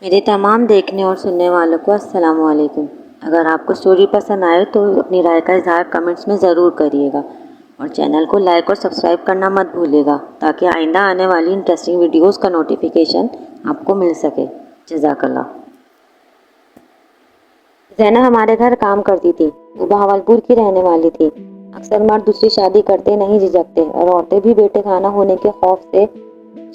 میرے تمام دیکھنے اور سننے والوں کو السلام علیکم۔ اگر آپ کو اسٹوری پسند آئے تو اپنی رائے کا اظہار کمنٹس میں ضرور کریے گا اور چینل کو لائک اور سبسکرائب کرنا مت بھولیے گا تاکہ آئندہ آنے والی انٹرسٹنگ ویڈیوز کا نوٹیفیکیشن آپ کو مل سکے۔ جزاک اللہ۔ زینب ہمارے گھر کام کرتی تھی۔ وہ بہاولپور کی رہنے والی تھی۔ اکثر مرد دوسری شادی کرتے نہیں جھجکتے اور عورتیں بھی بیٹے خانہ ہونے کے خوف سے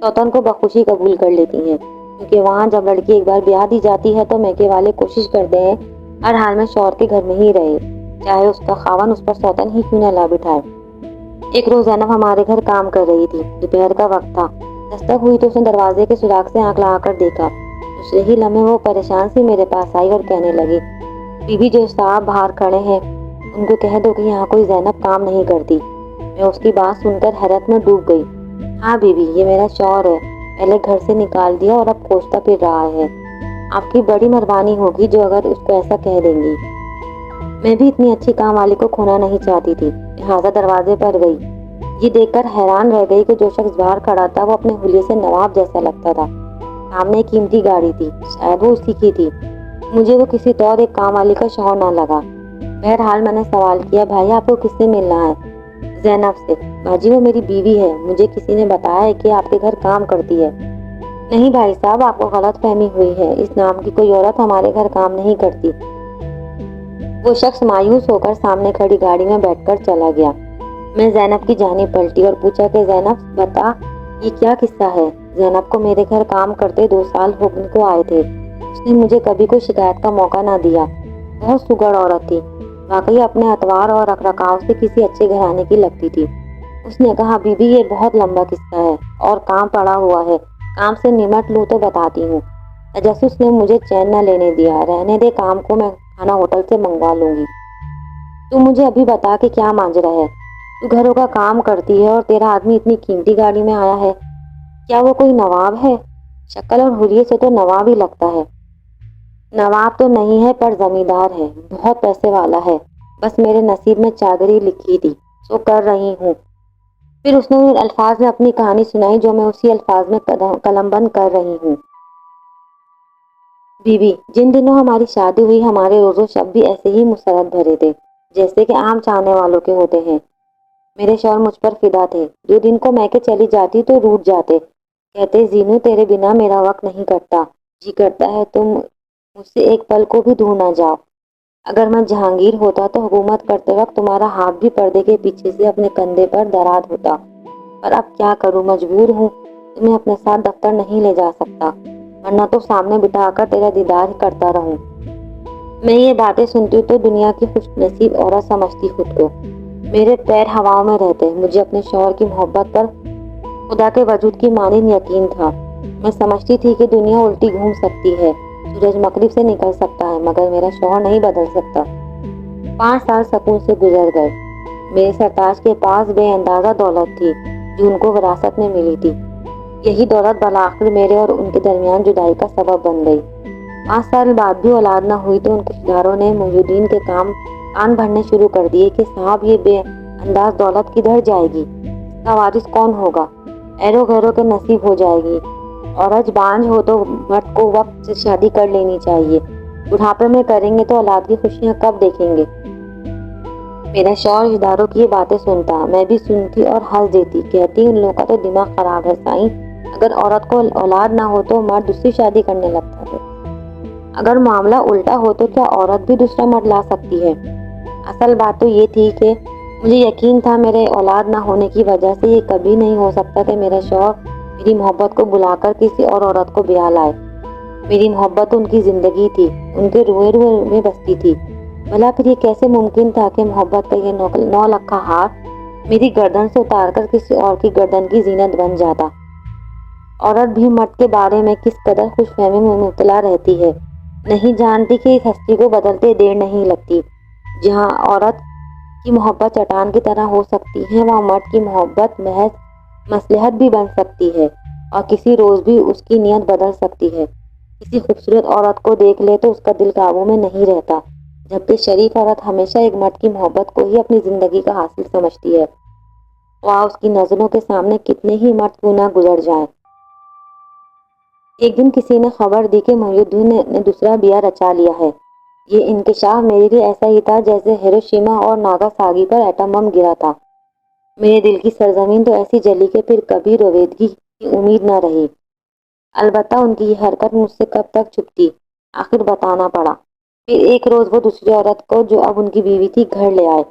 سوتن کو بخوشی قبول کر لیتی ہیں، کیونکہ وہاں جب لڑکی ایک بار بیاہ دی جاتی ہے تو میکے والے کوشش کرتے ہیں ہر حال میں شوہر کے گھر میں ہی رہے، چاہے اس کا خاوند اس پر سوتن ہی کیوں نہ لا بٹھائے۔ ایک روز زینب ہمارے گھر کام کر رہی تھی۔ دوپہر کا وقت تھا۔ دستک ہوئی تو اس نے دروازے کے سوراخ سے آنکھ لگا کر دیکھا۔ دوسرے ہی لمحے وہ پریشان سی میرے پاس آئی اور کہنے لگی، بی بی جو صاحب باہر کھڑے ہیں ان کو کہہ دو کہ یہاں کوئی زینب کام نہیں کرتی۔ میں اس کی بات سن کر حیرت میں ڈوب گئی۔ ہاں بی بی، یہ میرا شوہر ہے، پہلے گھر سے نکال دیا اور اب کوستا پھر رہا ہے۔ آپ کی بڑی مہربانی ہوگی جو اگر اس کو ایسا کہہ دیں گی۔ میں بھی اتنی اچھی کام والی کو کھونا نہیں چاہتی تھی، لہٰذا دروازے پر گئی۔ یہ دیکھ کر حیران رہ گئی کہ جو شخص باہر کھڑا تھا وہ اپنے حلیے سے نواب جیسا لگتا تھا۔ سامنے ایک قیمتی گاڑی تھی، شاید وہ اسی کی تھی۔ مجھے وہ کسی طور ایک کام والی کا شوہر نہ لگا۔ بہرحال میں نے سوال کیا، بھائی آپ کو کس سے ملنا ہے؟ زینب سے۔ باجی وہ میری بیوی ہے، مجھے کسی نے بتایا ہے کہ آپ کے گھر کام کرتی ہے۔ نہیں بھائی صاحب، آپ کو غلط فہمی ہوئی ہے، اس نام کی کوئی عورت ہمارے گھر کام نہیں کرتی۔ وہ شخص مایوس ہو کر سامنے کھڑی گاڑی میں بیٹھ کر چلا گیا۔ میں زینب کی جانب پلٹی اور پوچھا کہ زینب بتا، یہ کیا قصہ ہے؟ زینب کو میرے گھر کام کرتے 2 سال ہونے کو آئے تھے۔ اس نے مجھے کبھی کوئی شکایت کا موقع نہ دیا۔ بہت سگڑ عورت تھی، واقعی اپنے اطوار اور رکھ رکھاؤ سے کسی اچھے گھرانے کی لگتی تھی۔ اس نے کہا، بی بی یہ بہت لمبا قصہ ہے اور کام پڑا ہوا ہے، کام سے نمٹ لوں تو بتاتی ہوں۔ تجسس نے مجھے چین نہ لینے دیا۔ رہنے دے کام کو، میں کھانا ہوٹل سے منگوا لوں گی۔ تو مجھے ابھی بتا کہ کیا ماجرا ہے؟ تو گھروں کا کام کرتی ہے اور تیرا آدمی اتنی قیمتی گاڑی میں آیا ہے، کیا وہ کوئی نواب ہے؟ شکل اور حلیے سے تو نواب ہی لگتا ہے۔ نواب تو نہیں ہے پر زمیندار ہے، بہت پیسے والا ہے، بس میرے نصیب میں چادری لکھی تھی سو کر رہی ہوں۔ پھر اس نے ان الفاظ میں اپنی کہانی سنائی جو میں اسی الفاظ میں قلم بند کر رہی ہوں۔ بی بی، جن دنوں ہماری شادی ہوئی ہمارے روز و شب بھی ایسے ہی مسرت بھرے تھے جیسے کہ عام چاہنے والوں کے ہوتے ہیں۔ میرے شوہر مجھ پر فدا تھے۔ 2 دن کو میکے چلی جاتی تو روٹھ جاتے، کہتے زینو تیرے بنا میرا وقت نہیں کٹتا، جی کرتا ہے تم مجھ سے ایک پل کو بھی دور نہ جاؤ۔ اگر میں جہانگیر ہوتا تو حکومت کرتے وقت تمہارا ہاتھ بھی پردے کے پیچھے سے اپنے کندھے پر دھرا ہوتا، پر اب کیا کروں، مجبور ہوں، تمہیں اپنے ساتھ دفتر نہیں لے جا سکتا، ورنہ تو سامنے بٹھا کر تیرا دیدار ہی کرتا رہوں۔ میں یہ باتیں سنتی تو دنیا کی خوش نصیب عورت سمجھتی خود کو۔ میرے پیر ہواؤں میں رہتے، مجھے اپنے شوہر کی محبت پر خدا کے وجود کی مانند یقین تھا۔ میں سمجھتی تھی کہ دنیا الٹی گھوم سکتی ہے، سورج مغرب سے نکل سکتا ہے، مگر میرا شوہر نہیں بدل سکتا۔ 5 سال سکون سے گزر گئے۔ میرے سرتاج کے پاس بے اندازہ دولت تھی جو ان کو وراثت میں ملی تھی۔ یہی دولت بالآخر میرے اور ان کے درمیان جدائی کا سبب بن گئی۔ 5 سال بعد بھی اولاد نہ ہوئی تو ان کے اداروں نے موجودین کے کان بھرنے شروع کر دیے کہ صاحب یہ بے انداز دولت کدھر جائے گی، اس کا وارث کون ہوگا، ایرو گھروں کے نصیب ہو جائے گی، عورت بانجھ ہو تو مرد کو وقت سے شادی کر لینی چاہیے، بڑھاپے میں کریں گے تو اولاد کی خوشیاں کب دیکھیں گے۔ میرا شوہر اداروں کی یہ باتیں سنتا، میں بھی سنتی اور ہنس دیتی، کہتی ان لوگوں کا تو دماغ خراب ہے سائیں، اگر عورت کو اولاد نہ ہو تو مرد دوسری شادی کرنے لگتا ہے، اگر معاملہ الٹا ہو تو کیا عورت بھی دوسرا مرد لا سکتی ہے؟ اصل بات تو یہ تھی کہ مجھے یقین تھا میرے اولاد نہ ہونے کی وجہ سے یہ کبھی نہیں ہو سکتا کہ میرا شوہر میری محبت کو بلا کر کسی اور عورت کو بیاہ لائے۔ میری محبت ان کی زندگی تھی، ان کے روئے روئے میں بستی تھی۔ بھلا پھر یہ کیسے ممکن تھا کہ محبت کا یہ 9 لکھا ہار میری گردن سے اتار کر کسی اور کی گردن کی زینت بن جاتا؟ عورت بھی مرد کے بارے میں کس قدر خوش فہمی میں مبتلا رہتی ہے، نہیں جانتی کہ اس ہستی کو بدلتے دیر نہیں لگتی۔ جہاں عورت کی محبت چٹان کی طرح ہو سکتی ہے، وہاں مرد کی محبت محض مصلحت بھی بن سکتی ہے اور کسی روز بھی اس کی نیت بدل سکتی ہے۔ کسی خوبصورت عورت کو دیکھ لے تو اس کا دل قابو میں نہیں رہتا، جبکہ شریف عورت ہمیشہ ایک مرد کی محبت کو ہی اپنی زندگی کا حاصل سمجھتی ہے، خواہ اس کی نظروں کے سامنے کتنے ہی مرد کیوں نہ گزر جائیں۔ ایک دن کسی نے خبر دی کہ محی الدین نے دوسرا بیاہ رچا لیا ہے۔ یہ انکشاف میرے لیے ایسا ہی تھا جیسے ہیروشیما اور ناگاساکی پر ایٹم بم گرا تھا۔ میرے دل کی سرزمین تو ایسی جلی کہ پھر کبھی رویدگی کی امید نہ رہی۔ البتہ ان کی یہ حرکت مجھ سے کب تک چھپتی، آخر بتانا پڑا۔ پھر ایک روز وہ دوسری عورت کو، جو اب ان کی بیوی تھی، گھر لے آئے۔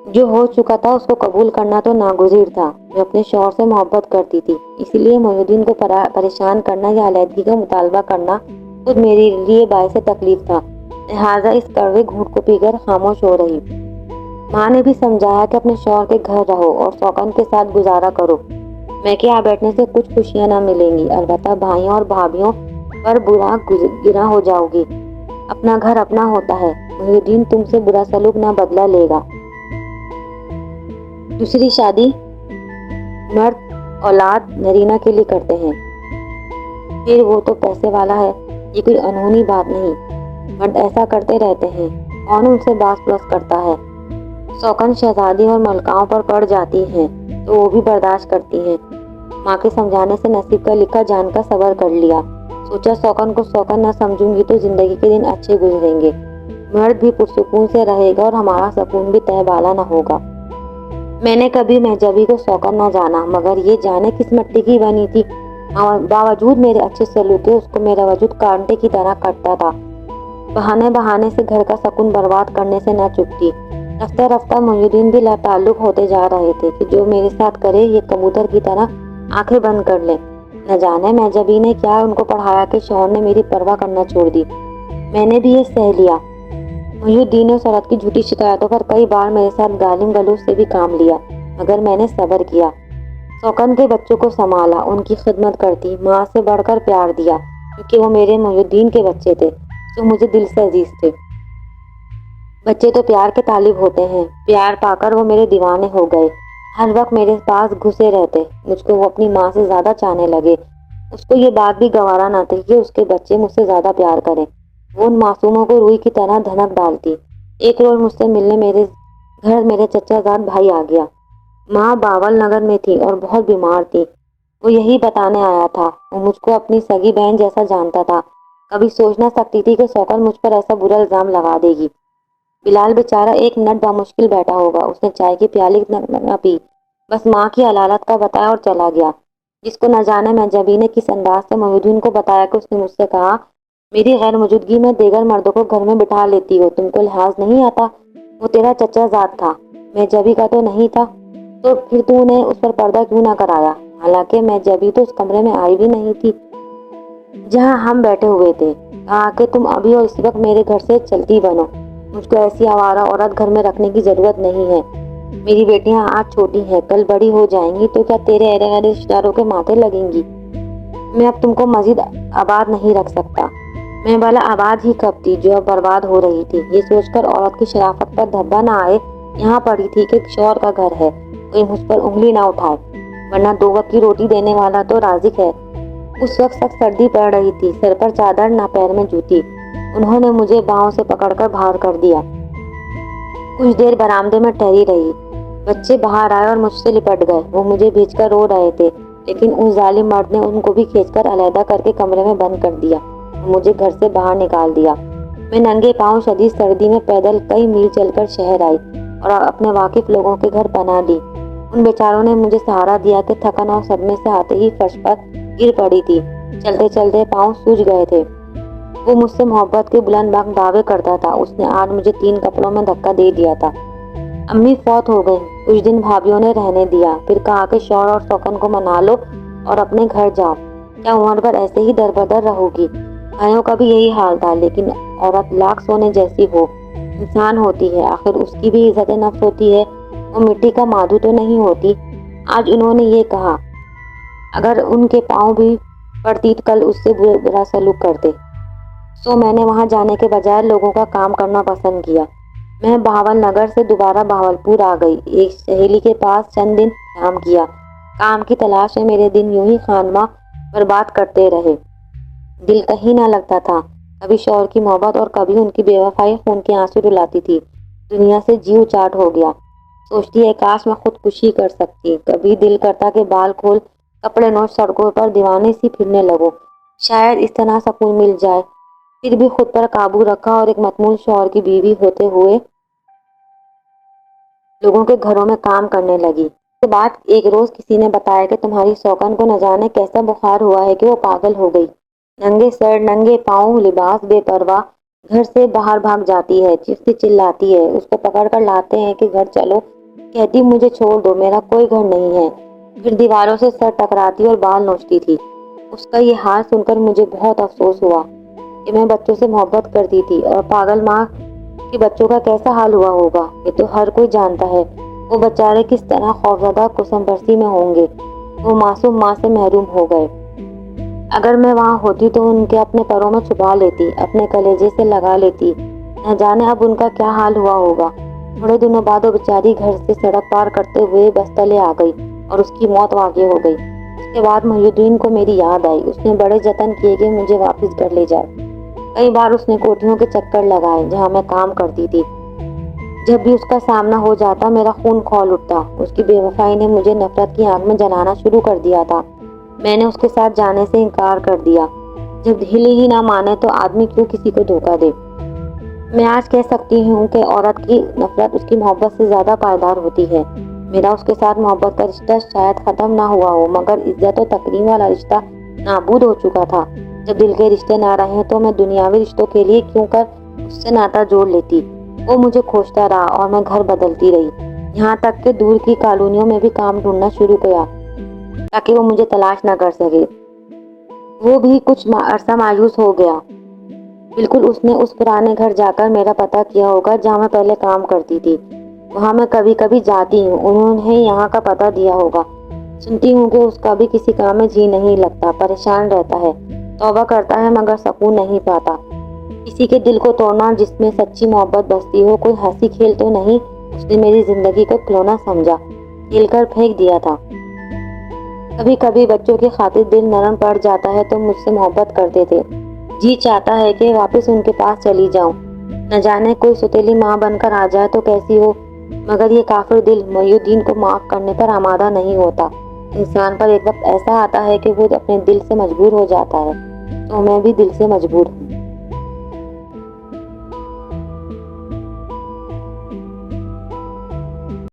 جو ہو چکا تھا اس کو قبول کرنا تو ناگزیر تھا۔ میں اپنے شوہر سے محبت کرتی تھی، اسی لیے محی الدین کو پریشان کرنا یا علیحدگی کا مطالبہ کرنا خود میرے لیے باعث تکلیف تھا۔ لہٰذا اس کڑوے گھونٹ کو پی کر خاموش ہو رہی۔ ماں نے بھی سمجھایا کہ اپنے شوہر کے گھر رہو اور سوکن کے ساتھ گزارا کرو۔ میں کے یہاں بیٹھنے سے کچھ خوشیاں نہ ملیں گی، البتہ بھائیوں اور بھابھیوں پر برا گرا ہو جاؤ گی۔ اپنا گھر اپنا ہوتا ہے، محی الدین تم سے برا سلوک نہ بدلہ لے گا۔ دوسری شادی مرد اولاد نرینہ کے لیے کرتے ہیں، پھر وہ تو پیسے والا ہے، یہ کوئی انہونی بات نہیں۔ مرد ایسا کرتے رہتے ہیں، کون ان سے باس پلس کرتا ہے؟ سوکن شہزادی اور ملکاؤں پر پڑ جاتی ہیں تو وہ بھی برداشت کرتی ہیں۔ ماں کے سمجھانے سے نصیب کا لکھا جان کا صبر کر لیا۔ سوچا سوکن کو سوکن نہ سمجھوں گی تو زندگی کے دن اچھے گزریں گے، مرد بھی پرسکون سے رہے گا اور ہمارا سکون بھی تہ بالا نہ ہوگا۔ میں نے کبھی مہجبی کو سوکن نہ جانا، مگر یہ جانے کس مٹی کی بنی تھی۔ باوجود میرے اچھے سلوک کے اس کو میرا وجود کانٹے کی طرح کٹتا تھا۔ بہانے بہانے سے گھر کا سکون برباد کرنے سے نہ چکتی۔ رفتہ رفتہ محی الدین بھی لا تعلق ہوتے جا رہے تھے کہ جو میرے ساتھ کرے یہ کبوتر کی طرح آنکھیں بند کر لے۔ نہ جانے مہجبی نے کیا ان کو پڑھایا کہ شوہر نے میری پرواہ کرنا چھوڑ دی۔ میں نے بھی یہ سہ لیا۔ محی الدین نے اس عورت کی جھوٹی شکایتوں پر کئی بار میرے ساتھ گالی گلوچ سے بھی کام لیا، مگر میں نے صبر کیا۔ سوکن کے بچوں کو سنبھالا، ان کی خدمت کرتی، ماں سے بڑھ کر پیار دیا، کیونکہ وہ میرے محی الدین کے بچے تھے جو مجھے دل سے عزیز تھے۔ بچے تو پیار کے طالب ہوتے ہیں، پیار پا کر وہ میرے دیوانے ہو گئے، ہر وقت میرے پاس گھسے رہتے، مجھ کو وہ اپنی ماں سے زیادہ چاہنے لگے۔ اس کو یہ بات بھی گوارا نہ تھی کہ اس کے بچے مجھ سے زیادہ پیار کریں۔ وہ ان معصوموں کو روئی کی طرح دھنک ڈالتی۔ ایک روز مجھ سے ملنے میرے گھر میرے چچا زاد بھائی آ گیا۔ ماں باول نگر میں تھی اور بہت بیمار تھی۔ وہ یہی بتانے آیا تھا۔ وہ مجھ کو اپنی سگی بہن جیسا جانتا تھا، کبھی سوچ نہ سکتی تھی کہ سوکن مجھ پر ایسا برا الزام لگا دے گی۔ بلال بیچارہ ایک منٹ بامشکل بیٹھا ہوگا، اس نے چائے کی پیالی نہ پی، بس ماں کی علالت کا بتایا اور چلا گیا۔ جس کو نہ جانے مہجبی نے کس انداز سے محی الدین کو بتایا کہ اس نے مجھ سے کہا، میری غیر موجودگی میں دیگر مردوں کو گھر میں بٹھا لیتی ہو، تم کو لحاظ نہیں آتا؟ وہ تیرا چچا زاد تھا، مہجبی کا تو نہیں تھا، تو پھر تو نے اس پر پردہ کیوں نہ کرایا؟ حالانکہ مہجبی تو اس کمرے میں آئی بھی نہیں تھی جہاں ہم بیٹھے ہوئے تھے۔ کہا کہ تم ابھی اور اسی وقت میرے گھر سے چلتی بنو، مجھ کو ایسی آوارہ عورت گھر میں رکھنے کی ضرورت نہیں ہے۔ میری بیٹیاں آج چھوٹی ہیں، کل بڑی ہو جائیں گی تو کیا تیرے اہل غیر رشتہ داروں کے ماتھے لگیں گی؟ میں اب تم کو مزید آباد نہیں رکھ سکتا۔ میں بھلا آباد ہی کب تھی جو اب برباد ہو رہی تھی۔ یہ سوچ کر عورت کی شرافت پر دھبا نہ آئے، یہاں پڑی تھی کہ شوہر کا گھر ہے، کوئی مجھ پر انگلی نہ اٹھائے، ورنہ 2 وقت کی روٹی دینے والا تو رازق ہے۔ اس وقت سخت سردی پڑ رہی تھی، سر پر چادر نہ پیر میں جوتی۔ انہوں نے مجھے باہوں سے پکڑ کر باہر کر دیا۔ کچھ دیر برآمدے میں ٹھہری رہی۔ بچے باہر آئے اور مجھ سے لپٹ گئے۔ وہ مجھے بھیج کر رو رہے تھے، لیکن اس ظالم مرد نے ان کو بھی کھینچ کر علیحدہ کر کے کمرے میں بند کر دیا اور مجھے گھر سے باہر نکال دیا۔ میں ننگے پاؤں شدید سردی میں پیدل کئی میل چل کر شہر آئی اور اپنے واقف لوگوں کے گھر پناہ لی۔ ان بیچاروں نے مجھے سہارا دیا کہ تھکن اور صدمے سے آتے ہی فرش پر گر پڑی تھی، چلتے چلتے پاؤں سوج گئے تھے۔ وہ مجھ سے محبت کے بلند باں دعوے کرتا تھا۔ اس نے آج مجھے 3 کپڑوں میں دھکا دے دیا تھا۔ امی فوت ہو گئی، کچھ دن بھابھیوں نے رہنے دیا، پھر کہا کہ شوہر اور سوکن کو منا لو اور اپنے گھر جاؤ، کیا عمر بھر ایسے ہی در بدر رہو گی؟ بھائیوں کا بھی یہی حال تھا، لیکن عورت لاکھ سونے جیسی ہو، انسان ہوتی ہے، آخر اس کی بھی عزت نفس ہوتی ہے، وہ مٹی کا مادھو تو نہیں ہوتی۔ آج انہوں نے یہ کہا، اگر ان کے پاؤں بھی پڑتی کل اس سے برا سلوک کرتے۔ سو میں نے وہاں جانے کے بجائے لوگوں کا کام کرنا پسند کیا۔ میں بہاول نگر سے دوبارہ بہاولپور آ گئی، ایک سہیلی کے پاس چند دن قیام کیا۔ کام کی تلاش میں میرے دن یوں ہی خانماں برباد کرتے رہے، دل کہیں نہ لگتا تھا۔ کبھی شوہر کی محبت اور کبھی ان کی بے وفائی خون کے آنسو رلاتی تھی۔ دنیا سے جیو چاٹ ہو گیا، سوچتی ہے کاش میں خودکشی کر سکتی۔ کبھی دل کرتا کہ بال کھول کپڑے نوچ سڑکوں پر دیوانے سی پھرنے لگو، شاید اس طرح سکون مل جائے۔ پھر بھی خود پر قابو رکھا اور ایک مطمئن شوہر کی بیوی ہوتے ہوئے لوگوں کے گھروں میں کام کرنے لگی۔ اس کے بعد ایک روز کسی نے بتایا کہ تمہاری سوکن کو نہ جانے کیسا بخار ہوا ہے کہ وہ پاگل ہو گئی، ننگے سر ننگے پاؤں لباس بے پرواہ گھر سے باہر بھاگ جاتی ہے، چیختی چلاتی ہے، اس کو پکڑ کر لاتے ہیں کہ گھر چلو، کہتی مجھے چھوڑ دو، میرا کوئی گھر نہیں ہے، پھر دیواروں سے سر ٹکراتی اور بال نوچتی تھی۔ اس کا یہ حال سن کر مجھے بہت افسوس ہوا کہ میں بچوں سے محبت کرتی تھی، اور پاگل ماں کہ بچوں کا کیسا حال ہوا ہوگا یہ تو ہر کوئی جانتا ہے، وہ بیچارے کس طرح خوفزدہ قسم پرسی میں ہوں گے، وہ معصوم ماں سے محروم ہو گئے۔ اگر میں وہاں ہوتی تو ان کے اپنے پروں میں چھپا لیتی، اپنے کلیجے سے لگا لیتی، نہ جانے اب ان کا کیا حال ہوا ہوگا۔ تھوڑے دنوں بعد وہ بیچاری گھر سے سڑک پار کرتے ہوئے بس تلے آ گئی اور اس کی موت واقع ہو گئی۔ اس کے بعد محی الدین کو میری یاد آئی، اس نے بڑے جتن کیے کہ مجھے واپس گھر لے جائے۔ کئی بار اس نے کوٹھیوں کے چکر لگائے جہاں میں کام کرتی تھی، جب بھی اس کا سامنا ہو جاتا میرا خون کھول اٹھتا۔ اس کی بے وفائی نے مجھے نفرت کی آگ میں جلانا شروع کر دیا تھا۔ میں نے اس کے ساتھ جانے سے انکار کر دیا۔ جب دل ہی نہ مانے تو آدمی کیوں کسی کو دھوکہ دے۔ میں آج کہہ سکتی ہوں کہ عورت کی نفرت اس کی محبت سے زیادہ پائیدار ہوتی ہے۔ میرا اس کے ساتھ محبت کا رشتہ شاید ختم نہ ہوا ہو، مگر عزت و تکریم والا رشتہ نابود ہو چکا تھا۔ جب دل کے رشتے نہ رہے تو میں دنیاوی رشتوں کے لیے کیوں کر اس سے ناتا جوڑ لیتی۔ وہ مجھے کھوجتا رہا اور میں گھر بدلتی رہی، یہاں تک کہ دور کی کالونیوں میں بھی کام ڈھونڈنا شروع کیا تاکہ وہ مجھے تلاش نہ کر سکے۔ وہ بھی کچھ عرصہ مایوس ہو گیا۔ بالکل اس نے اس پرانے گھر جا کر میرا پتہ کیا ہوگا جہاں میں پہلے کام کرتی تھی، وہاں میں کبھی کبھی جاتی ہوں، انہوں نے یہاں کا پتہ دیا ہوگا۔ سنتی ہوں کہ اس کا بھی کسی کام میں جی نہیں لگتا، پریشان رہتا ہے، توبہ کرتا ہے مگر سکون نہیں پاتا۔ کسی کے دل کو توڑنا جس میں سچی محبت بستی ہو کوئی ہنسی کھیل تو نہیں۔ اس نے میری زندگی کو کھلونا سمجھا، کھیل کر پھینک دیا تھا۔ کبھی کبھی بچوں کی خاطر دل نرم پڑ جاتا ہے تو مجھ سے محبت کرتے تھے، جی چاہتا ہے کہ واپس ان کے پاس چلی جاؤں، نہ جانے کوئی ستیلی ماں بن کر آ جائے تو کیسی ہو، مگر یہ کافر دل محی الدین کو معاف کرنے پر آمادہ نہیں ہوتا۔ انسان پر ایک وقت ایسا آتا ہے کہ وہ اپنے دل سے مجبور ہو جاتا ہے، تو میں بھی دل سے مجبور ہوں۔